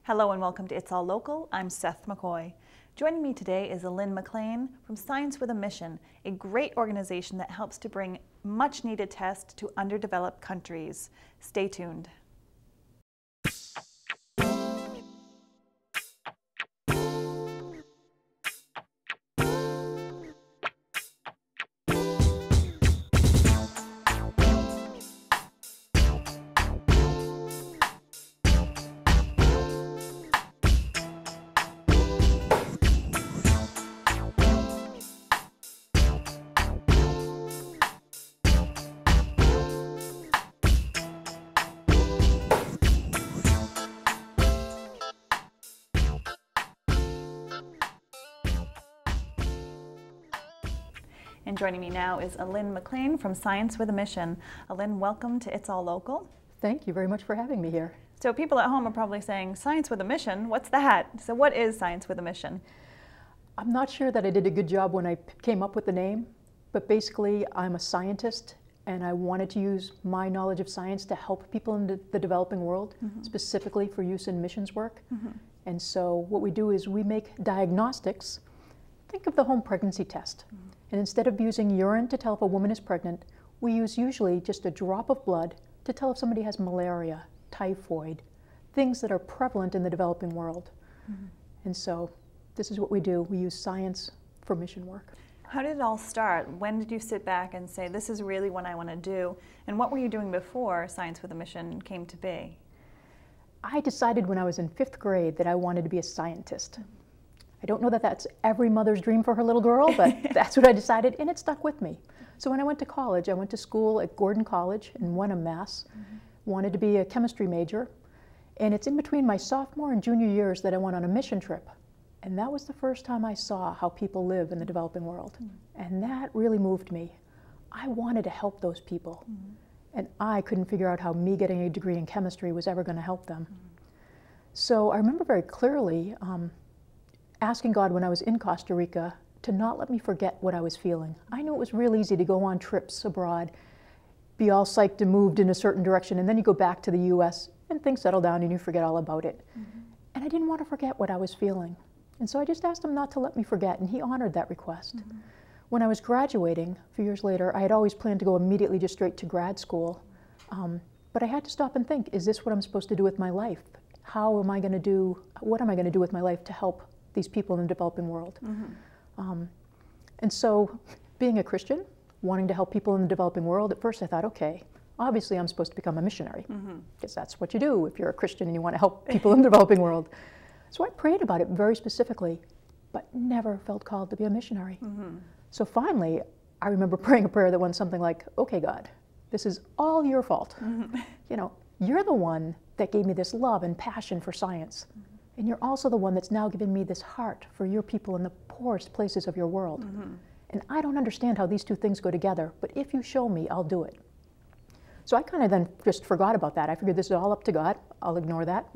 Hello and welcome to It's All Local. I'm Seth McCoy. Joining me today is Alynne MacLean from Science with a Mission, a great organization that helps to bring much needed tests to underdeveloped countries. Stay tuned. And joining me now is Alynne MacLean from Science with a Mission. Alynne, welcome to It's All Local. Thank you very much for having me here. So people at home are probably saying, Science with a Mission, what's that? So what is Science with a Mission? I'm not sure that I did a good job when I came up with the name, but basically I'm a scientist and I wanted to use my knowledge of science to help people in the developing world, specifically for use in missions work. And so what we do is we make diagnostics. Think of the home pregnancy test. And instead of using urine to tell if a woman is pregnant, we use usually just a drop of blood to tell if somebody has malaria, typhoid, things that are prevalent in the developing world. And so this is what we do. We use science for mission work. How did it all start? When did you sit back and say, this is really what I want to do? And what were you doing before Science with a Mission came to be? I decided when I was in 5th grade that I wanted to be a scientist. I don't know that that's every mother's dream for her little girl, but that's what I decided, and it stuck with me. So when I went to college, I went to school at Gordon College in Wenham, Mass. Wanted to be a chemistry major, and it's in between my sophomore and junior years that I went on a mission trip. And that was the first time I saw how people live in the developing world. And that really moved me. I wanted to help those people, and I couldn't figure out how me getting a degree in chemistry was ever going to help them. So I remember very clearly asking God when I was in Costa Rica to not let me forget what I was feeling. I knew it was real easy to go on trips abroad, be all psyched and moved in a certain direction, and then you go back to the US and things settle down and you forget all about it. And I didn't want to forget what I was feeling. And so I just asked him not to let me forget, and he honored that request. When I was graduating, a few years later, I had always planned to go immediately just straight to grad school. But I had to stop and think, is this what I'm supposed to do with my life? What am I going to do with my life to help these people in the developing world? And so being a Christian, wanting to help people in the developing world, at first I thought, okay, obviously I'm supposed to become a missionary, because that's what you do if you're a Christian and you want to help people in the developing world. So I prayed about it very specifically, but never felt called to be a missionary. So finally, I remember praying a prayer that went something like, okay, God, this is all your fault. You know, you're the one that gave me this love and passion for science. And you're also the one that's now given me this heart for your people in the poorest places of your world. And I don't understand how these two things go together, but if you show me, I'll do it. So I kind of then just forgot about that. I figured this is all up to God. I'll ignore that.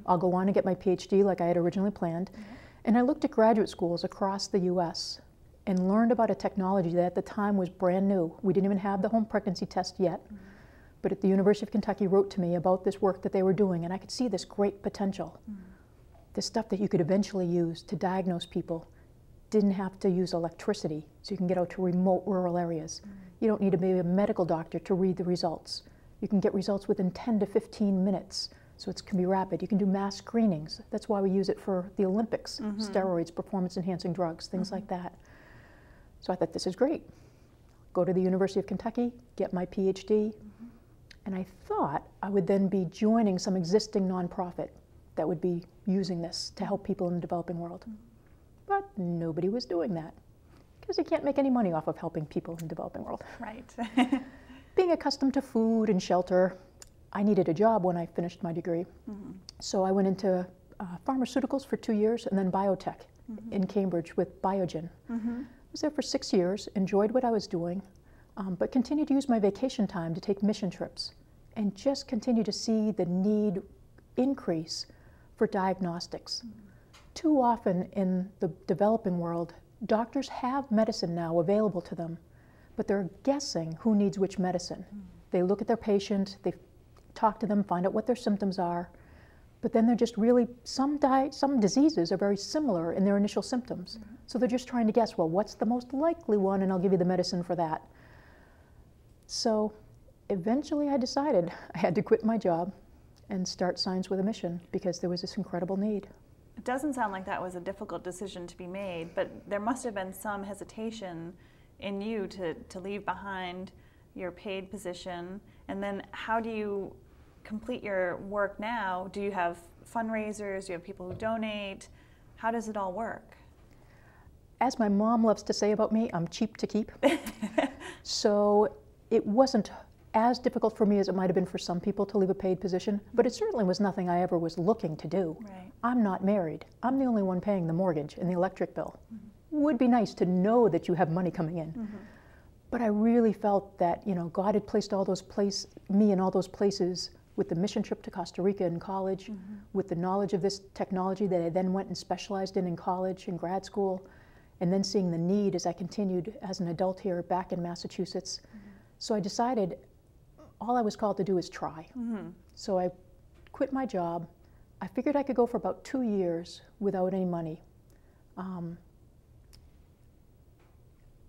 I'll go on and get my PhD like I had originally planned. And I looked at graduate schools across the US and learned about a technology that at the time was brand new. We didn't even have the home pregnancy test yet. But at the University of Kentucky wrote to me about this work that they were doing, and I could see this great potential. This stuff that you could eventually use to diagnose people. Didn't have to use electricity, so you can get out to remote rural areas. You don't need to be a medical doctor to read the results. You can get results within 10 to 15 minutes, so it can be rapid. You can do mass screenings. That's why we use it for the Olympics, steroids, performance-enhancing drugs, things like that. So I thought, this is great. Go to the University of Kentucky, get my PhD, and I thought I would then be joining some existing nonprofit that would be using this to help people in the developing world. But nobody was doing that, because you can't make any money off of helping people in the developing world. Right. Being accustomed to food and shelter, I needed a job when I finished my degree. So I went into pharmaceuticals for 2 years and then biotech in Cambridge with Biogen. I was there for 6 years, enjoyed what I was doing, but continued to use my vacation time to take mission trips and just continue to see the need increase for diagnostics. Too often in the developing world, doctors have medicine now available to them, but they're guessing who needs which medicine. They look at their patient, they talk to them, find out what their symptoms are, But then they're just really, some diseases are very similar in their initial symptoms. So they're just trying to guess, well, what's the most likely one, and I'll give you the medicine for that. So eventually I decided I had to quit my job and start Science with a Mission because there was this incredible need. It doesn't sound like that was a difficult decision to be made, but there must have been some hesitation in you to leave behind your paid position. And then how do you complete your work now? Do you have fundraisers? Do you have people who donate? How does it all work? As my mom loves to say about me, I'm cheap to keep. So it wasn't as difficult for me as it might have been for some people to leave a paid position, but it certainly was nothing I ever was looking to do. Right. I'm not married. I'm the only one paying the mortgage and the electric bill. Would be nice to know that you have money coming in. But I really felt that, you know, God had placed me in all those places with the mission trip to Costa Rica in college, with the knowledge of this technology that I then went and specialized in college and grad school, and then seeing the need as I continued as an adult here back in Massachusetts. So I decided all I was called to do is try. So I quit my job. I figured I could go for about 2 years without any money.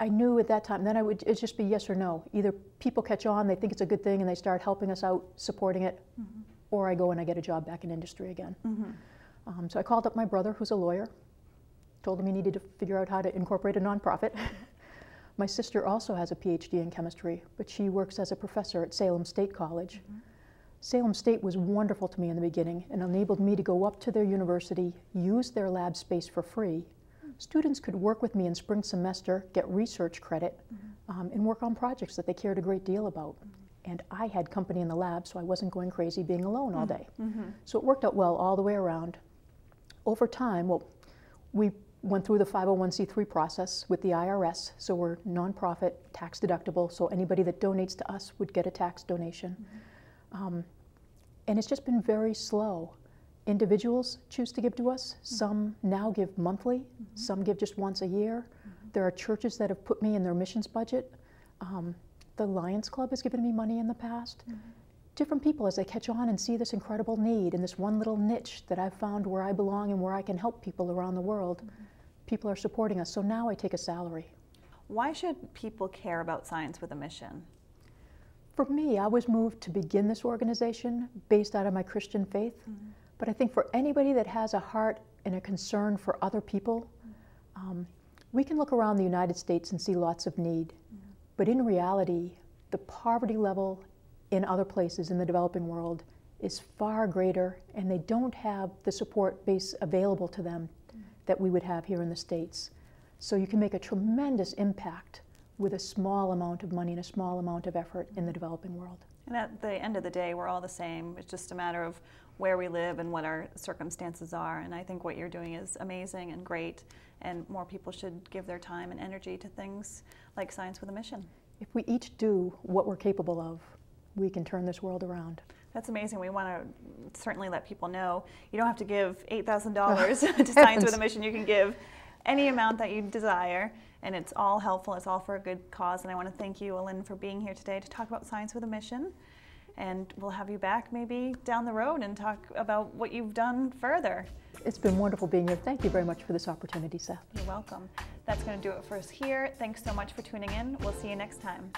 I knew at that time, then it'd just be yes or no. Either people catch on, they think it's a good thing, and they start helping us out, supporting it, or I go and I get a job back in industry again. So I called up my brother, who's a lawyer, told him he needed to figure out how to incorporate a nonprofit. My sister also has a PhD in chemistry, but she works as a professor at Salem State College. Salem State was wonderful to me in the beginning and enabled me to go up to their university, use their lab space for free. Students could work with me in spring semester, get research credit, and work on projects that they cared a great deal about. And I had company in the lab, so I wasn't going crazy being alone all day. So it worked out well all the way around. Over time, well, we went through the 501c3 process with the IRS, so we're nonprofit, tax deductible, so anybody that donates to us would get a tax donation. And it's just been very slow. Individuals choose to give to us. Some now give monthly, some give just once a year. There are churches that have put me in their missions budget. The Lions Club has given me money in the past. Different people, as they catch on and see this incredible need in this one little niche that I've found where I belong and where I can help people around the world, people are supporting us. So now I take a salary. Why should people care about Science with a Mission? For me, I was moved to begin this organization based out of my Christian faith. But I think for anybody that has a heart and a concern for other people, we can look around the United States and see lots of need. But in reality, the poverty level in other places in the developing world is far greater, and they don't have the support base available to them that we would have here in the States. So you can make a tremendous impact with a small amount of money and a small amount of effort in the developing world. And at the end of the day, we're all the same. It's just a matter of where we live and what our circumstances are. And I think what you're doing is amazing and great, and more people should give their time and energy to things like Science with a Mission. If we each do what we're capable of, we can turn this world around. That's amazing. We want to certainly let people know you don't have to give $8,000 to Science with a Mission. You can give any amount that you desire, and it's all helpful. It's all for a good cause. And I want to thank you, Alynne, for being here today to talk about Science with a Mission. And we'll have you back maybe down the road and talk about what you've done further. It's been wonderful being here. Thank you very much for this opportunity, Seth. You're welcome. That's going to do it for us here. Thanks so much for tuning in. We'll see you next time.